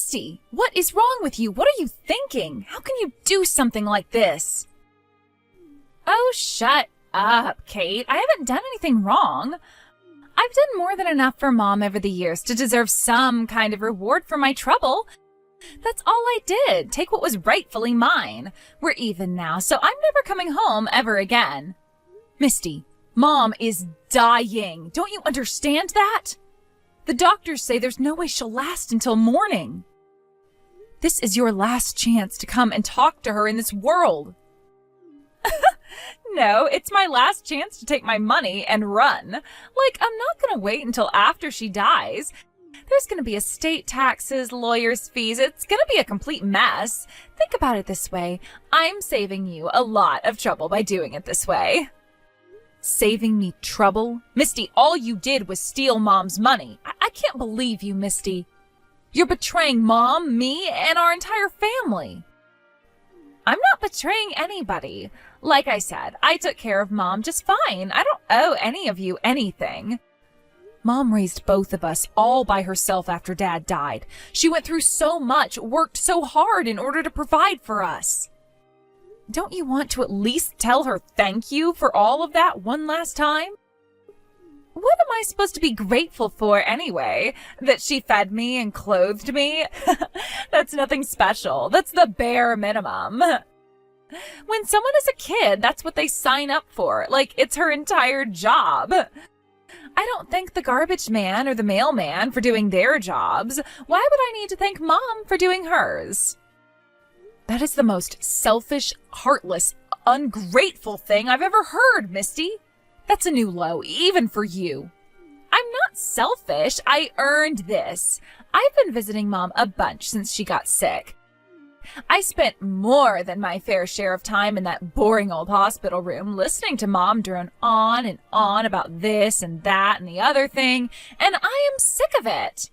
Misty, what is wrong with you? What are you thinking? How can you do something like this? Oh, shut up, Kate. I haven't done anything wrong. I've done more than enough for Mom over the years to deserve some kind of reward for my trouble. That's all I did. Take what was rightfully mine. We're even now, so I'm never coming home ever again. Misty, Mom is dying. Don't you understand that? The doctors say there's no way she'll last until morning. This is your last chance to come and talk to her in this world. No, it's my last chance to take my money and run. Like, I'm not going to wait until after she dies. There's going to be estate taxes, lawyers' fees. It's going to be a complete mess. Think about it this way. I'm saving you a lot of trouble by doing it this way. Saving me trouble? Misty, all you did was steal Mom's money. I can't believe you, Misty. You're betraying Mom, me, and our entire family. I'm not betraying anybody. Like I said, I took care of Mom just fine. I don't owe any of you anything. Mom raised both of us all by herself after Dad died. She went through so much, worked so hard in order to provide for us. Don't you want to at least tell her thank you for all of that one last time? What am I supposed to be grateful for anyway? That she fed me and clothed me? That's nothing special. That's the bare minimum. When someone is a kid, that's what they sign up for. Like, it's her entire job. I don't thank the garbage man or the mailman for doing their jobs. Why would I need to thank Mom for doing hers? That is the most selfish, heartless, ungrateful thing I've ever heard, Misty. That's a new low, even for you. I'm not selfish. I earned this. I've been visiting Mom a bunch since she got sick. I spent more than my fair share of time in that boring old hospital room listening to Mom drone on and on about this and that and the other thing, and I am sick of it.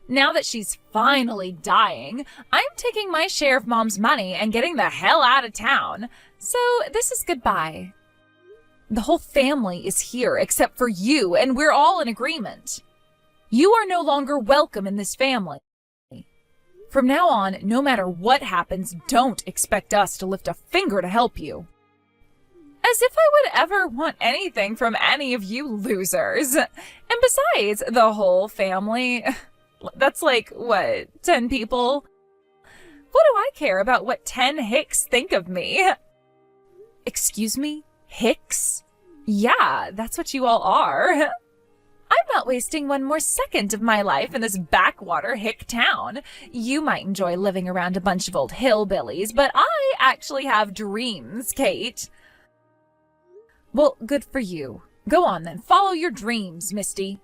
Now that she's finally dying, I'm taking my share of Mom's money and getting the hell out of town. So this is goodbye. The whole family is here except for you, and we're all in agreement. You are no longer welcome in this family. From now on, no matter what happens, don't expect us to lift a finger to help you. As if I would ever want anything from any of you losers. And besides, the whole family, that's like, what, 10 people? What do I care about what 10 Hicks think of me? Excuse me? Hicks? Yeah, that's what you all are. I'm not wasting one more second of my life in this backwater hick town. You might enjoy living around a bunch of old hillbillies, but I actually have dreams, Kate. Well, good for you. Go on then, follow your dreams, Misty.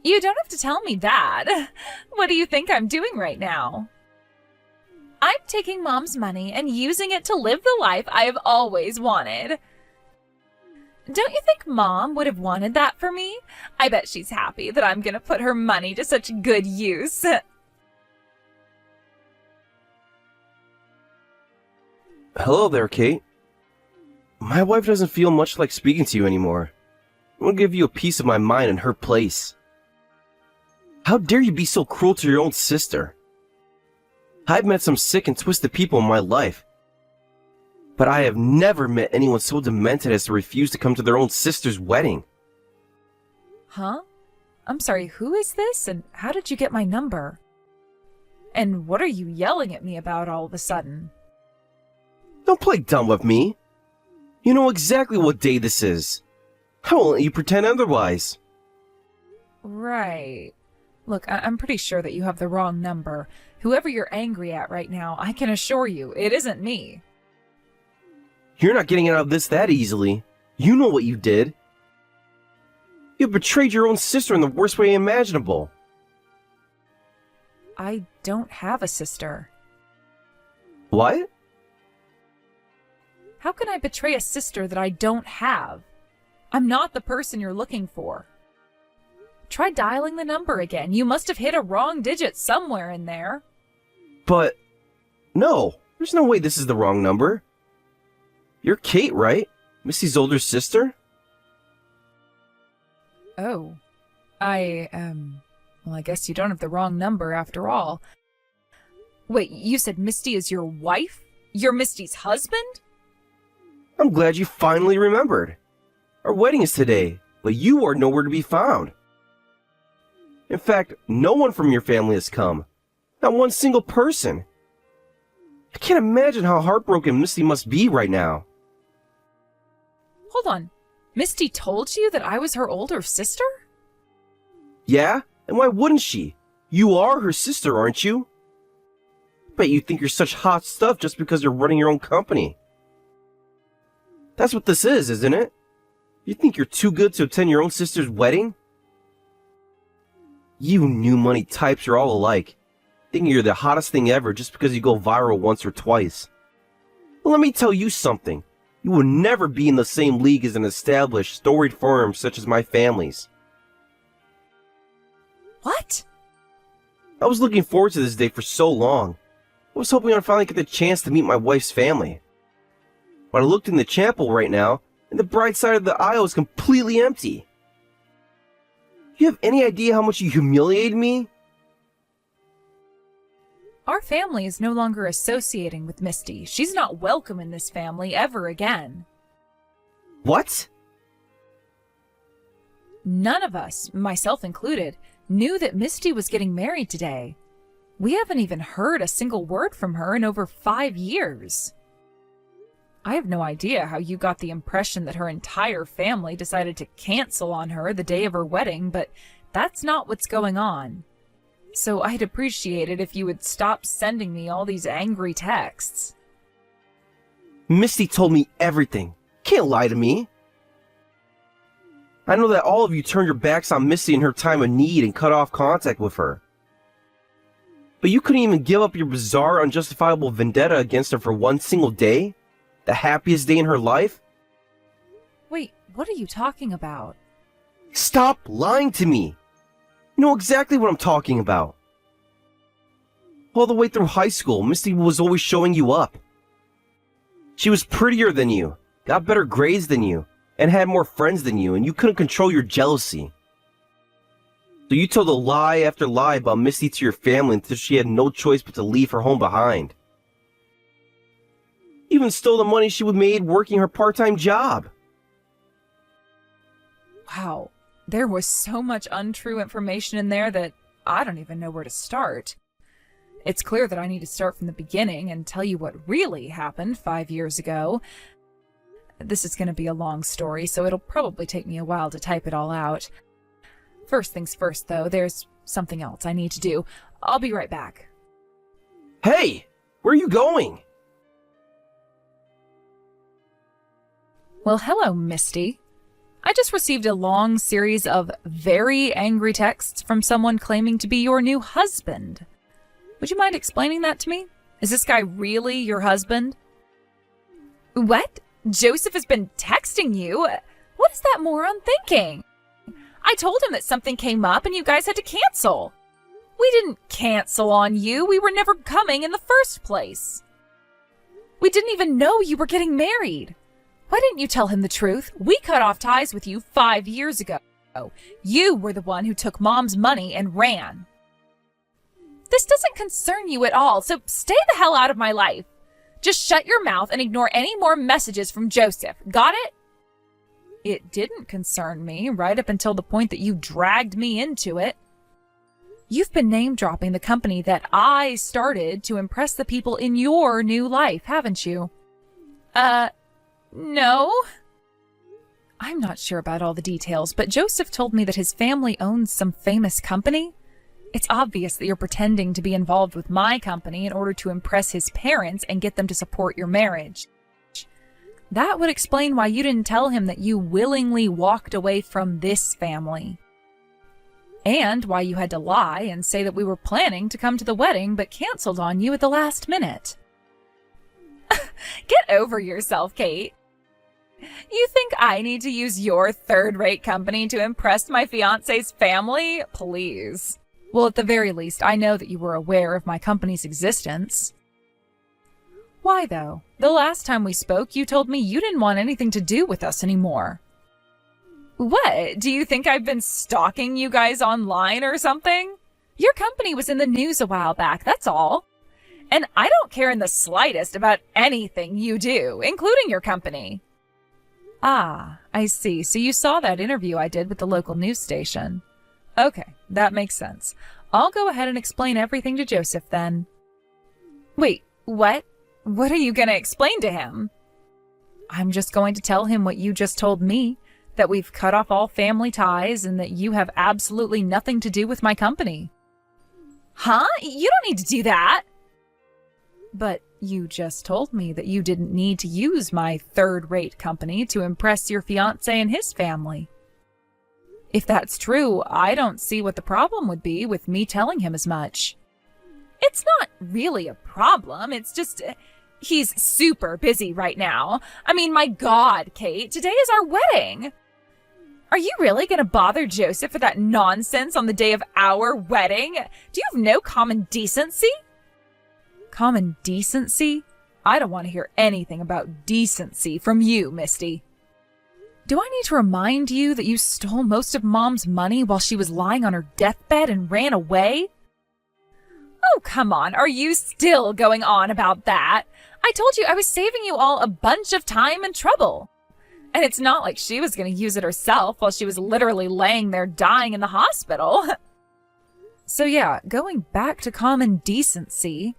You don't have to tell me that. What do you think I'm doing right now? I'm taking Mom's money and using it to live the life I have always wanted. Don't you think Mom would have wanted that for me? I bet she's happy that I'm gonna put her money to such good use. Hello there, Kate. My wife doesn't feel much like speaking to you anymore. I want to give you a piece of my mind in her place. How dare you be so cruel to your own sister? I've met some sick and twisted people in my life, but I have never met anyone so demented as to refuse to come to their own sister's wedding. Huh? I'm sorry, who is this, and how did you get my number? And what are you yelling at me about all of a sudden? Don't play dumb with me. You know exactly what day this is. I won't let you pretend otherwise. Right. Look, I'm pretty sure that you have the wrong number. Whoever you're angry at right now, I can assure you, it isn't me. You're not getting out of this that easily. You know what you did. You betrayed your own sister in the worst way imaginable. I don't have a sister. What? How can I betray a sister that I don't have? I'm not the person you're looking for. Try dialing the number again. You must have hit a wrong digit somewhere in there. But, no, there's no way this is the wrong number. You're Kate, right? Missy's older sister? Oh. Well, I guess you don't have the wrong number after all. Wait, you said Misty is your wife? You're Misty's husband? I'm glad you finally remembered. Our wedding is today, but you are nowhere to be found. In fact, no one from your family has come. Not one single person. I can't imagine how heartbroken Misty must be right now. Hold on. Misty told you that I was her older sister? Yeah? And why wouldn't she? You are her sister, aren't you? Bet you think you're such hot stuff just because you're running your own company. That's what this is, isn't it? You think you're too good to attend your own sister's wedding? You new money types are all alike, thinking you're the hottest thing ever just because you go viral once or twice. Well, let me tell you something. You will never be in the same league as an established, storied firm such as my family's. What? I was looking forward to this day for so long. I was hoping I'd finally get the chance to meet my wife's family. But I looked in the chapel right now, and the bride side of the aisle is completely empty. You have any idea how much you humiliated me? Our family is no longer associating with Misty. She's not welcome in this family ever again. What? None of us, myself included, knew that Misty was getting married today. We haven't even heard a single word from her in over 5 years. I have no idea how you got the impression that her entire family decided to cancel on her the day of her wedding, but that's not what's going on. So I'd appreciate it if you would stop sending me all these angry texts. Misty told me everything. Can't lie to me. I know that all of you turned your backs on Misty in her time of need and cut off contact with her. But you couldn't even give up your bizarre, unjustifiable vendetta against her for one single day? The happiest day in her life? Wait, what are you talking about? Stop lying to me! You know exactly what I'm talking about. All the way through high school, Misty was always showing you up. She was prettier than you, got better grades than you, and had more friends than you, and you couldn't control your jealousy. So you told a lie after lie about Misty to your family until she had no choice but to leave her home behind. You even stole the money she would made working her part-time job. Wow, there was so much untrue information in there that I don't even know where to start. It's clear that I need to start from the beginning and tell you what really happened 5 years ago. This is going to be a long story, so it'll probably take me a while to type it all out. First things first, though, there's something else I need to do. I'll be right back. Hey! Where are you going? Well, hello, Misty. I just received a long series of very angry texts from someone claiming to be your new husband. Would you mind explaining that to me? Is this guy really your husband? What? Joseph has been texting you? What is that moron thinking? I told him that something came up and you guys had to cancel. We didn't cancel on you. We were never coming in the first place. We didn't even know you were getting married. Why didn't you tell him the truth? We cut off ties with you 5 years ago. You were the one who took Mom's money and ran. This doesn't concern you at all, so stay the hell out of my life. Just shut your mouth and ignore any more messages from Joseph. Got it? It didn't concern me right up until the point that you dragged me into it. You've been name-dropping the company that I started to impress the people in your new life, haven't you? No. I'm not sure about all the details, but Joseph told me that his family owns some famous company. It's obvious that you're pretending to be involved with my company in order to impress his parents and get them to support your marriage. That would explain why you didn't tell him that you willingly walked away from this family. And why you had to lie and say that we were planning to come to the wedding but canceled on you at the last minute. Get over yourself, Kate. You think I need to use your third-rate company to impress my fiancé's family? Please. Well, at the very least, I know that you were aware of my company's existence. Why, though? The last time we spoke, you told me you didn't want anything to do with us anymore. What? Do you think I've been stalking you guys online or something? Your company was in the news a while back, that's all. And I don't care in the slightest about anything you do, including your company. Ah, I see. So you saw that interview I did with the local news station. Okay, that makes sense. I'll go ahead and explain everything to Joseph then. Wait, what? What are you going to explain to him? I'm just going to tell him what you just told me, that we've cut off all family ties and that you have absolutely nothing to do with my company. Huh? You don't need to do that. But you just told me that you didn't need to use my third-rate company to impress your fiancé and his family. If that's true, I don't see what the problem would be with me telling him as much. It's not really a problem, it's just... he's super busy right now. I mean, my God, Kate, today is our wedding. Are you really going to bother Joseph with that nonsense on the day of our wedding? Do you have no common decency? Common decency? I don't want to hear anything about decency from you, Misty. Do I need to remind you that you stole most of Mom's money while she was lying on her deathbed and ran away? Oh, come on. Are you still going on about that? I told you I was saving you all a bunch of time and trouble. And it's not like she was going to use it herself while she was literally laying there dying in the hospital. So yeah, going back to common decency,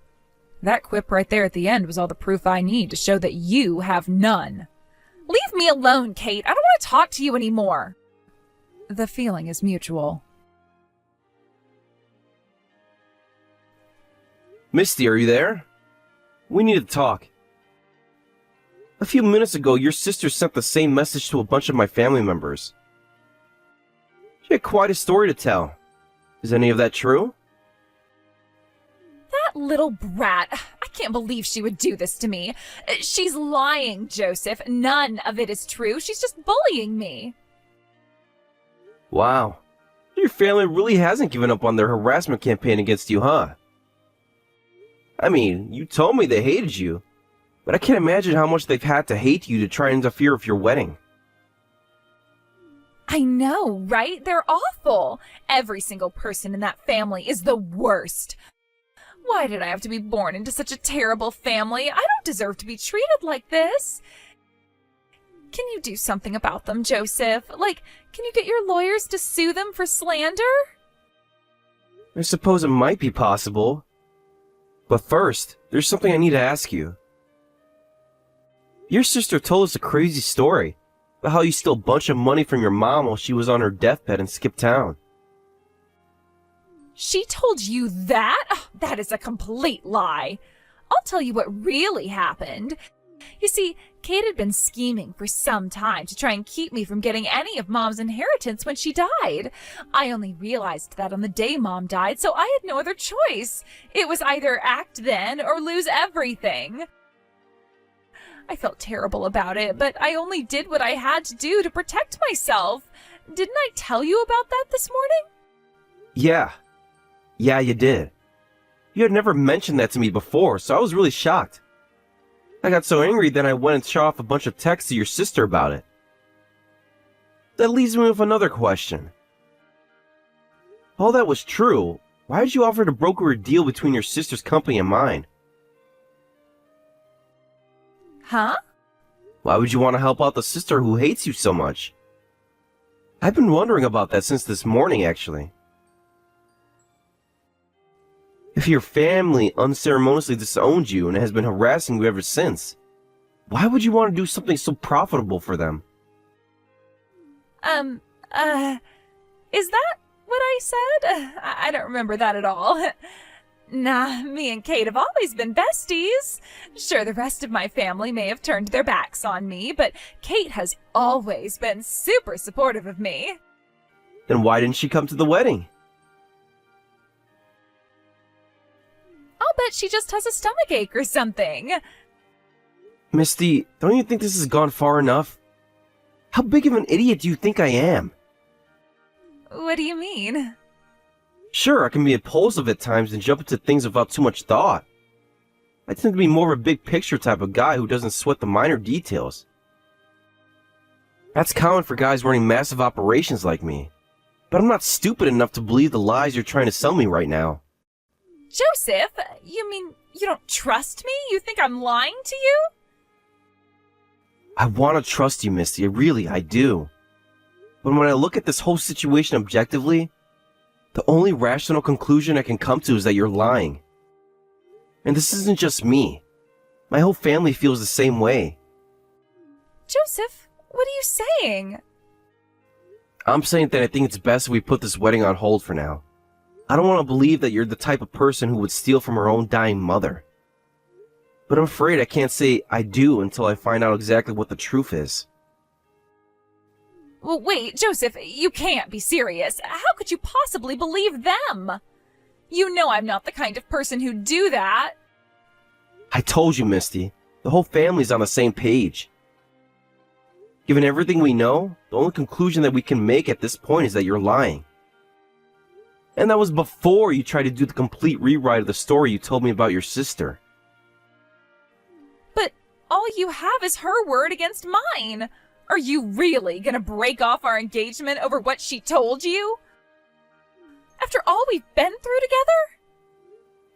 that quip right there at the end was all the proof I need to show that you have none. Leave me alone, Kate. I don't want to talk to you anymore. The feeling is mutual. Misty, are you there? We need to talk. A few minutes ago, your sister sent the same message to a bunch of my family members. She had quite a story to tell. Is any of that true? That little brat. I can't believe she would do this to me. She's lying, Joseph. None of it is true. She's just bullying me. Wow. Your family really hasn't given up on their harassment campaign against you, huh? I mean, you told me they hated you, but I can't imagine how much they've had to hate you to try and interfere with your wedding. I know, right? They're awful. Every single person in that family is the worst. Why did I have to be born into such a terrible family? I don't deserve to be treated like this. Can you do something about them, Joseph? Like, can you get your lawyers to sue them for slander? I suppose it might be possible. But first, there's something I need to ask you. Your sister told us a crazy story about how you stole a bunch of money from your mom while she was on her deathbed and skipped town. She told you that? Oh, that is a complete lie. I'll tell you what really happened. You see, Kate had been scheming for some time to try and keep me from getting any of Mom's inheritance when she died. I only realized that on the day Mom died, so I had no other choice. It was either act then or lose everything. I felt terrible about it, but I only did what I had to do to protect myself. Didn't I tell you about that this morning? Yeah, you did. You had never mentioned that to me before, so I was really shocked. I got so angry that I went and shot off a bunch of texts to your sister about it. That leaves me with another question. All that was true, why did you offer to broker a deal between your sister's company and mine? Huh? Why would you want to help out the sister who hates you so much? I've been wondering about that since this morning, actually. If your family unceremoniously disowned you and has been harassing you ever since, why would you want to do something so profitable for them? Is that what I said? I don't remember that at all. Nah, me and Kate have always been besties. Sure, the rest of my family may have turned their backs on me, but Kate has always been super supportive of me. Then why didn't she come to the wedding? I'll bet she just has a stomach ache or something. Misty, don't you think this has gone far enough? How big of an idiot do you think I am? What do you mean? Sure, I can be impulsive at times and jump into things without too much thought. I tend to be more of a big picture type of guy who doesn't sweat the minor details. That's common for guys running massive operations like me. But I'm not stupid enough to believe the lies you're trying to sell me right now. Joseph, you mean you don't trust me? You think I'm lying to you? I want to trust you, Misty. I do. But when I look at this whole situation objectively, the only rational conclusion I can come to is that you're lying. And this isn't just me. My whole family feels the same way. Joseph, what are you saying? I'm saying that I think it's best if we put this wedding on hold for now. I don't want to believe that you're the type of person who would steal from her own dying mother. But I'm afraid I can't say I do until I find out exactly what the truth is. Well, wait, Joseph, you can't be serious. How could you possibly believe them? You know I'm not the kind of person who'd do that. I told you, Misty. The whole family's on the same page. Given everything we know, the only conclusion that we can make at this point is that you're lying. And that was before you tried to do the complete rewrite of the story you told me about your sister. But all you have is her word against mine. Are you really gonna break off our engagement over what she told you? After all we've been through together?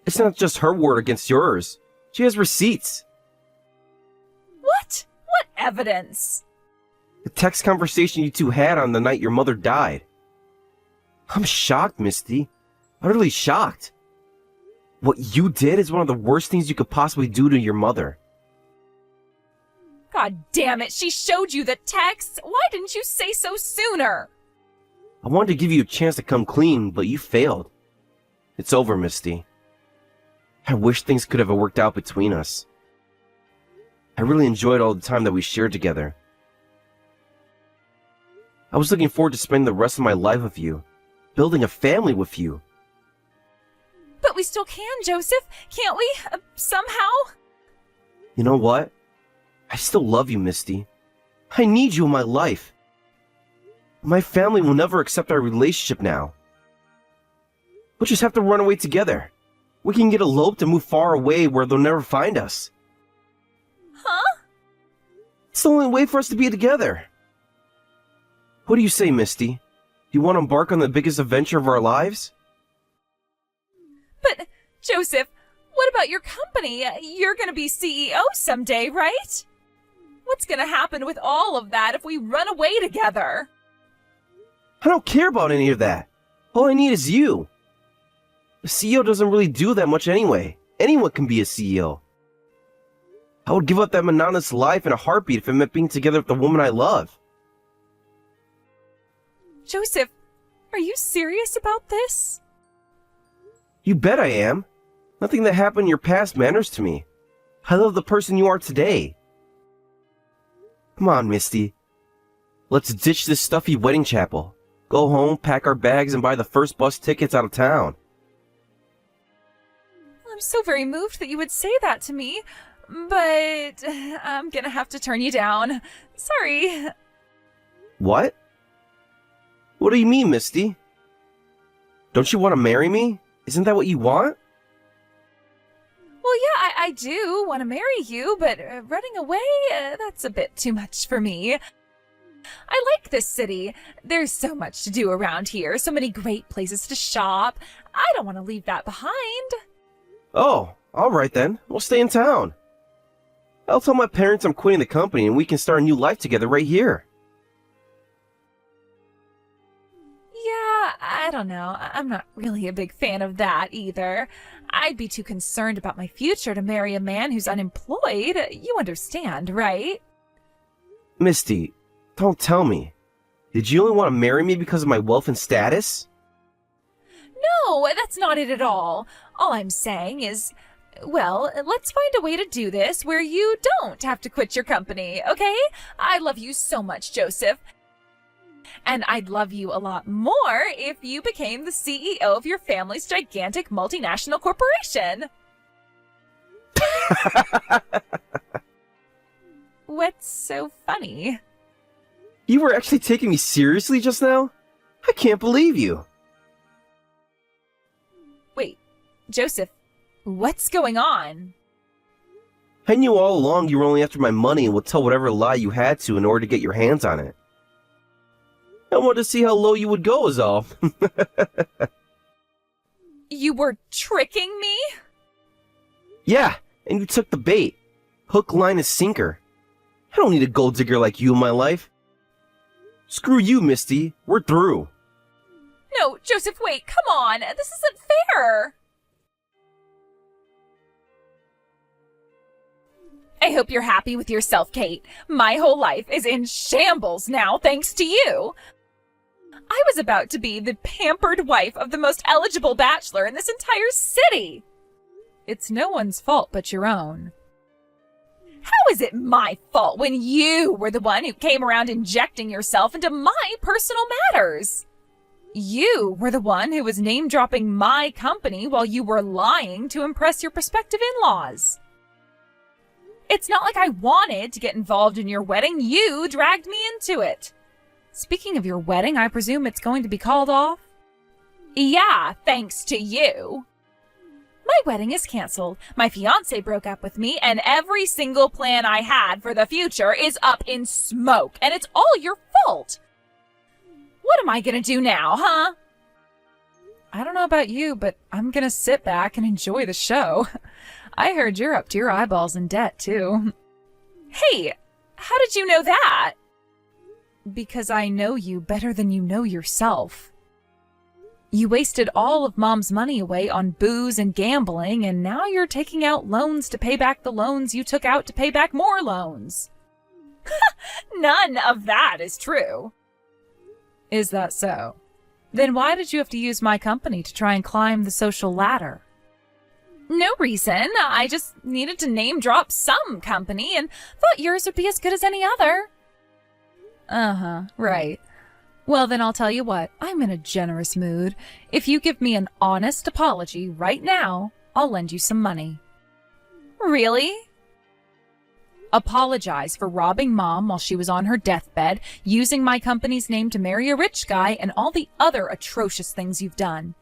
It's not just her word against yours. She has receipts. What? What evidence? The text conversation you two had on the night your mother died. I'm shocked, Misty. Utterly shocked. What you did is one of the worst things you could possibly do to your mother. God damn it, she showed you the texts. Why didn't you say so sooner? I wanted to give you a chance to come clean, but you failed. It's over, Misty. I wish things could have worked out between us. I really enjoyed all the time that we shared together. I was looking forward to spending the rest of my life with you, building a family with you. But we still can, Joseph, can't we? Somehow? You know what? I still love you, Misty. I need you in my life. My family will never accept our relationship now. We'll just have to run away together. We can get eloped and move far away where they'll never find us. Huh? It's the only way for us to be together. What do you say, Misty? Do you want to embark on the biggest adventure of our lives? But, Joseph, what about your company? You're gonna be CEO someday, right? What's gonna happen with all of that if we run away together? I don't care about any of that. All I need is you. A CEO doesn't really do that much anyway. Anyone can be a CEO. I would give up that monotonous life in a heartbeat if it meant being together with the woman I love. Joseph, are you serious about this? You bet I am. Nothing that happened in your past matters to me. I love the person you are today. Come on, Misty. Let's ditch this stuffy wedding chapel. Go home, pack our bags, and buy the first bus tickets out of town. I'm so very moved that you would say that to me, but I'm gonna have to turn you down. Sorry. What? What do you mean, Misty? Don't you want to marry me? Isn't that what you want? Well, yeah, I do want to marry you, but running away, that's a bit too much for me. I like this city. There's so much to do around here, so many great places to shop. I don't want to leave that behind. Oh, all right then. We'll stay in town. I'll tell my parents I'm quitting the company and we can start a new life together right here. Yeah, I don't know. I'm not really a big fan of that either. I'd be too concerned about my future to marry a man who's unemployed. You understand, right? Misty, don't tell me. Did you only want to marry me because of my wealth and status? No, that's not it at all. All I'm saying is, well, let's find a way to do this where you don't have to quit your company, okay? I love you so much, Joseph. And I'd love you a lot more if you became the CEO of your family's gigantic multinational corporation. What's so funny? You were actually taking me seriously just now? I can't believe you. Wait, Joseph, what's going on? I knew all along you were only after my money and would tell whatever lie you had to in order to get your hands on it. I wanted to see how low you would go is all. You were tricking me? Yeah, and you took the bait. Hook, line, and sinker. I don't need a gold digger like you in my life. Screw you, Misty. We're through. No, Joseph, wait, come on. This isn't fair. I hope you're happy with yourself, Kate. My whole life is in shambles now, thanks to you. I was about to be the pampered wife of the most eligible bachelor in this entire city. It's no one's fault but your own. How is it my fault when you were the one who came around injecting yourself into my personal matters? You were the one who was name-dropping my company while you were lying to impress your prospective in-laws. It's not like I wanted to get involved in your wedding. You dragged me into it. Speaking of your wedding, I presume it's going to be called off? Yeah, thanks to you. My wedding is canceled. My fiancé broke up with me, and every single plan I had for the future is up in smoke, and it's all your fault. What am I gonna do now, huh? I don't know about you, but I'm gonna sit back and enjoy the show. I heard you're up to your eyeballs in debt, too. Hey, how did you know that? Because I know you better than you know yourself. You wasted all of Mom's money away on booze and gambling, and now you're taking out loans to pay back the loans you took out to pay back more loans. None of that is true. Is that so? Then why did you have to use my company to try and climb the social ladder? No reason. I just needed to name drop some company and thought yours would be as good as any other. Uh-huh, right. Well, then I'll tell you what, I'm in a generous mood. If you give me an honest apology right now, I'll lend you some money. Really? Apologize for robbing Mom while she was on her deathbed, using my company's name to marry a rich guy, and all the other atrocious things you've done.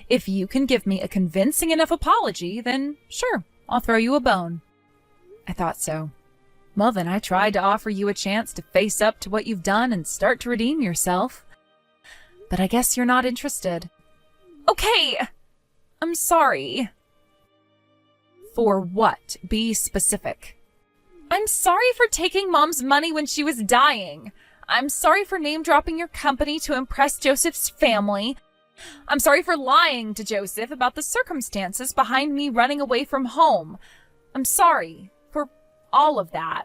If you can give me a convincing enough apology, then sure, I'll throw you a bone. I thought so. Well, then I tried to offer you a chance to face up to what you've done and start to redeem yourself. But I guess you're not interested. Okay, I'm sorry. For what? Be specific. I'm sorry for taking Mom's money when she was dying. I'm sorry for name-dropping your company to impress Joseph's family. I'm sorry for lying to Joseph about the circumstances behind me running away from home. I'm sorry for all of that.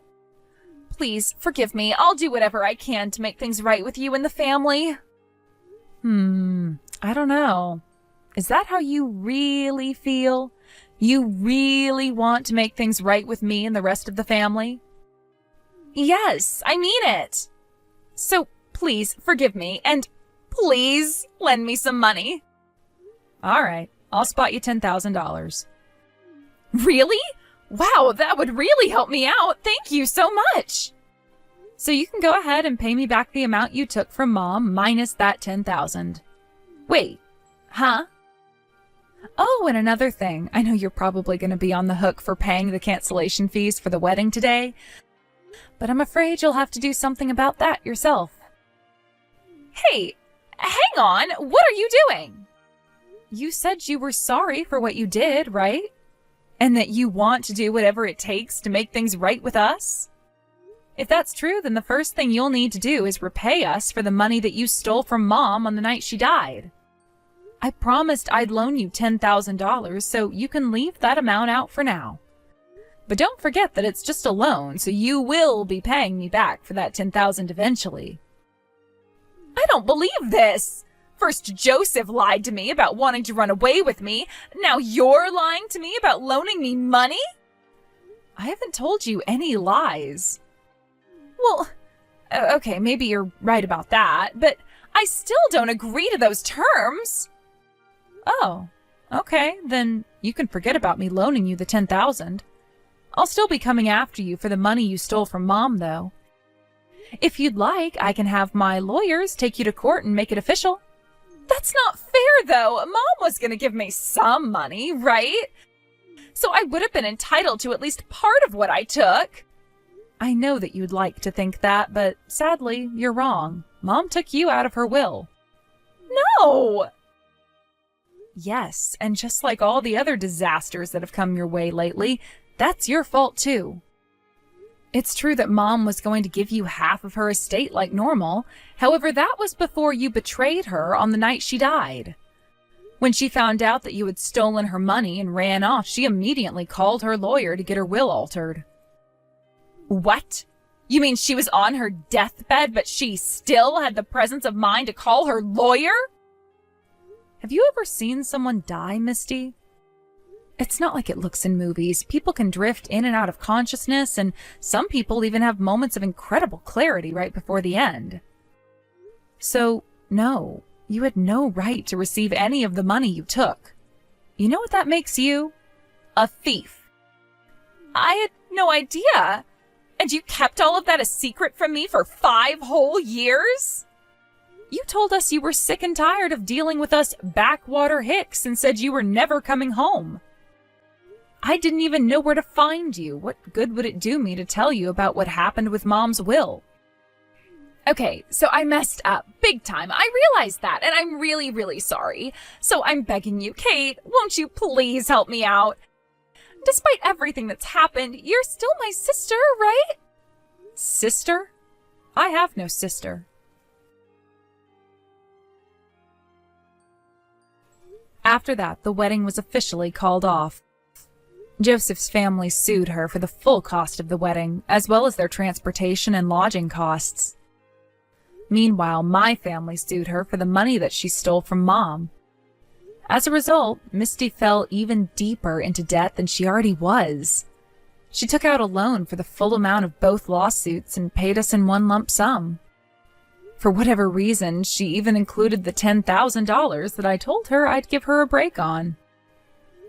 Please forgive me. I'll do whatever I can to make things right with you and the family. I don't know. Is that how you really feel? You really want to make things right with me and the rest of the family? Yes, I mean it. So please forgive me and please lend me some money. All right, I'll spot you $10,000. Really? Wow, that would really help me out. Thank you so much. So you can go ahead and pay me back the amount you took from Mom minus that $10,000. Wait, huh? Oh, and another thing. I know you're probably going to be on the hook for paying the cancellation fees for the wedding today, but I'm afraid you'll have to do something about that yourself. Hey, hang on. What are you doing? You said you were sorry for what you did, right? And that you want to do whatever it takes to make things right with us? If that's true, then the first thing you'll need to do is repay us for the money that you stole from Mom on the night she died. I promised I'd loan you $10,000, so you can leave that amount out for now. But don't forget that it's just a loan, so you will be paying me back for that $10,000 eventually. I don't believe this! First Joseph lied to me about wanting to run away with me. Now you're lying to me about loaning me money? I haven't told you any lies. Well, okay, maybe you're right about that, but I still don't agree to those terms. Oh, okay, then you can forget about me loaning you the $10,000. I'll still be coming after you for the money you stole from Mom, though. If you'd like, I can have my lawyers take you to court and make it official. That's not fair, though. Mom was going to give me some money, right? So I would have been entitled to at least part of what I took. I know that you'd like to think that, but sadly, you're wrong. Mom took you out of her will. No! Yes, and just like all the other disasters that have come your way lately, that's your fault too. It's true that Mom was going to give you half of her estate like normal. However, that was before you betrayed her on the night she died. When she found out that you had stolen her money and ran off, she immediately called her lawyer to get her will altered. What? You mean she was on her deathbed, but she still had the presence of mind to call her lawyer? Have you ever seen someone die, Misty? It's not like it looks in movies. People can drift in and out of consciousness, and some people even have moments of incredible clarity right before the end. So, no, you had no right to receive any of the money you took. You know what that makes you? A thief. I had no idea. And you kept all of that a secret from me for 5 whole years? You told us you were sick and tired of dealing with us backwater hicks and said you were never coming home. I didn't even know where to find you. What good would it do me to tell you about what happened with Mom's will? Okay, so I messed up big time. I realized that, and I'm really, really sorry. So I'm begging you, Kate, won't you please help me out? Despite everything that's happened, you're still my sister, right? Sister? I have no sister. After that, the wedding was officially called off. Joseph's family sued her for the full cost of the wedding, as well as their transportation and lodging costs. Meanwhile, my family sued her for the money that she stole from Mom. As a result, Misty fell even deeper into debt than she already was. She took out a loan for the full amount of both lawsuits and paid us in one lump sum. For whatever reason, she even included the $10,000 that I told her I'd give her a break on.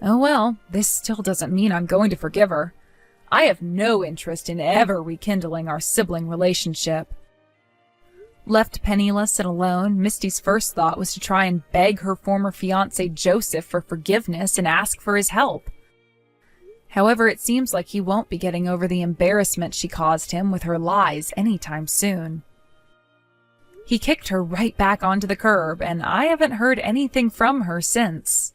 Oh well, this still doesn't mean I'm going to forgive her. I have no interest in ever rekindling our sibling relationship. Left penniless and alone, Misty's first thought was to try and beg her former fiancé Joseph for forgiveness and ask for his help. However, it seems like he won't be getting over the embarrassment she caused him with her lies anytime soon. He kicked her right back onto the curb, and I haven't heard anything from her since.